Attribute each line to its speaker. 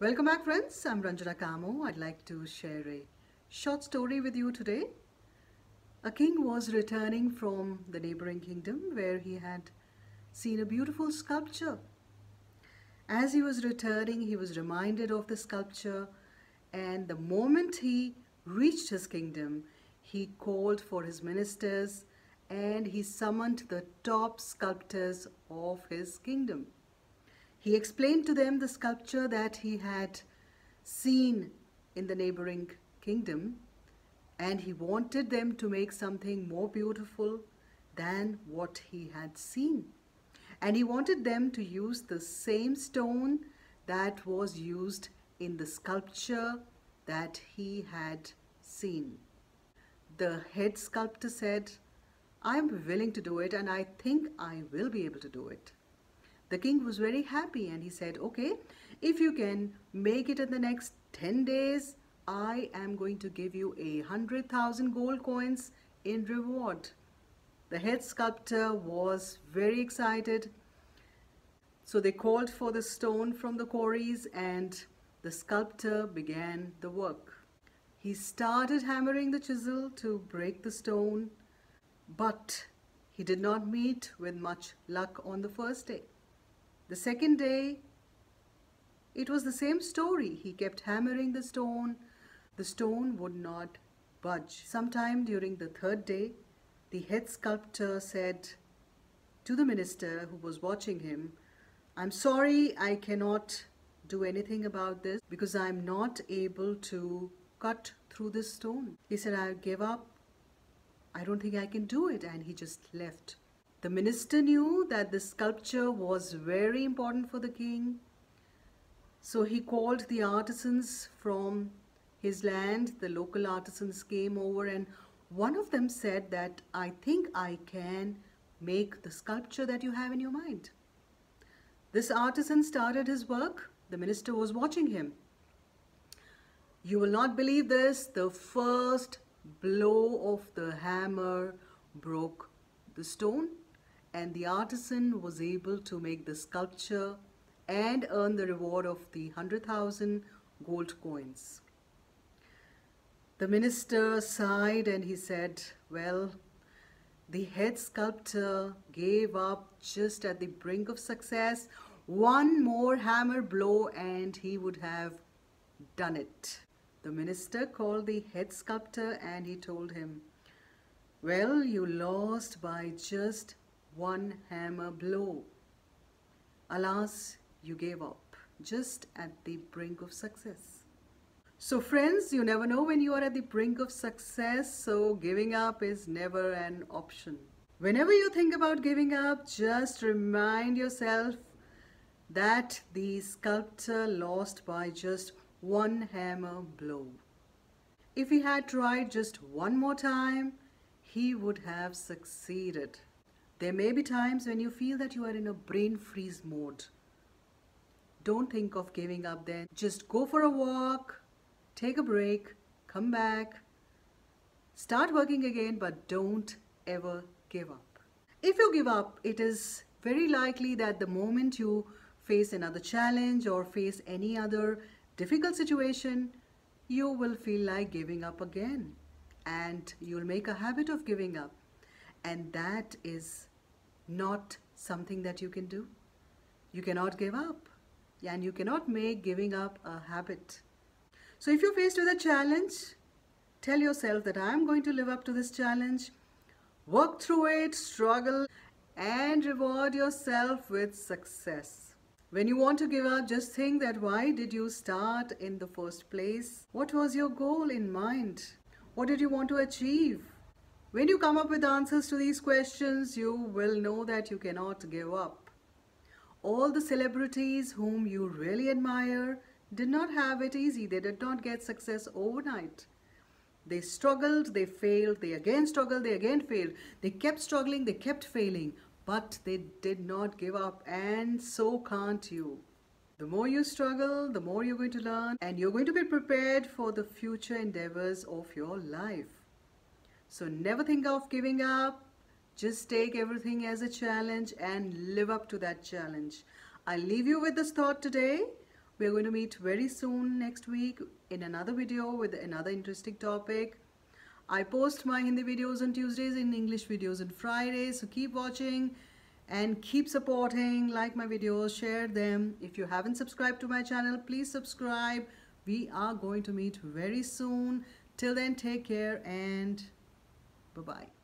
Speaker 1: Welcome back, friends. I'm Ranjana Kamo. I'd like to share a short story with you today. A king was returning from the neighboring kingdom where he had seen a beautiful sculpture. As he was returning, he was reminded of the sculpture, and the moment he reached his kingdom, he called for his ministers and he summoned the top sculptors of his kingdom. He explained to them the sculpture that he had seen in the neighboring kingdom, and he wanted them to make something more beautiful than what he had seen. And he wanted them to use the same stone that was used in the sculpture that he had seen. The head sculptor said, "I'm willing to do it, and I think I will be able to do it." The king was very happy and he said, "Okay, if you can make it in the next 10 days, I am going to give you 100,000 gold coins in reward." The head sculptor was very excited. So they called for the stone from the quarries and the sculptor began the work. He started hammering the chisel to break the stone, but he did not meet with much luck on the first day. The second day, it was the same story. He kept hammering the stone. The stone would not budge. Sometime during the third day, the head sculptor said to the minister who was watching him, "I'm sorry, I cannot do anything about this because I'm not able to cut through this stone." He said, "I give up. I don't think I can do it." And he just left. The minister knew that the sculpture was very important for the king. So he called the artisans from his land. The local artisans came over and one of them said that, "I think I can make the sculpture that you have in your mind." This artisan started his work. The minister was watching him. You will not believe this. The first blow of the hammer broke the stone, and the artisan was able to make the sculpture and earn the reward of the 100,000 gold coins. The minister sighed and he said, "Well, the head sculptor gave up just at the brink of success. One more hammer blow and he would have done it." The minister called the head sculptor and he told him, "Well, you lost by just one hammer blow. Alas, you gave up just at the brink of success." So friends, you never know when you are at the brink of success, so giving up is never an option. Whenever you think about giving up, just remind yourself that the sculptor lost by just one hammer blow. If he had tried just one more time, he would have succeeded. There may be times when you feel that you are in a brain freeze mode. Don't think of giving up then. Just go for a walk, take a break, come back, start working again, but don't ever give up. If you give up, it is very likely that the moment you face another challenge or face any other difficult situation, you will feel like giving up again. And you'll make a habit of giving up. And that is not something that you can do. You cannot give up. And you cannot make giving up a habit. So if you're faced with a challenge, tell yourself that I'm going to live up to this challenge. Work through it, struggle, and reward yourself with success. When you want to give up, just think that why did you start in the first place? What was your goal in mind? What did you want to achieve? When you come up with answers to these questions, you will know that you cannot give up. All the celebrities whom you really admire did not have it easy. They did not get success overnight. They struggled, they failed, they again struggled, they again failed. They kept struggling, they kept failing, but they did not give up, and so can't you. The more you struggle, the more you're going to learn, and you're going to be prepared for the future endeavors of your life. So never think of giving up. Just take everything as a challenge and live up to that challenge. I'll leave you with this thought today. We're going to meet very soon next week in another video with another interesting topic. I post my Hindi videos on Tuesdays and English videos on Fridays, so keep watching and keep supporting. Like my videos, share them. If you haven't subscribed to my channel, please subscribe. We are going to meet very soon. Till then, take care and bye-bye.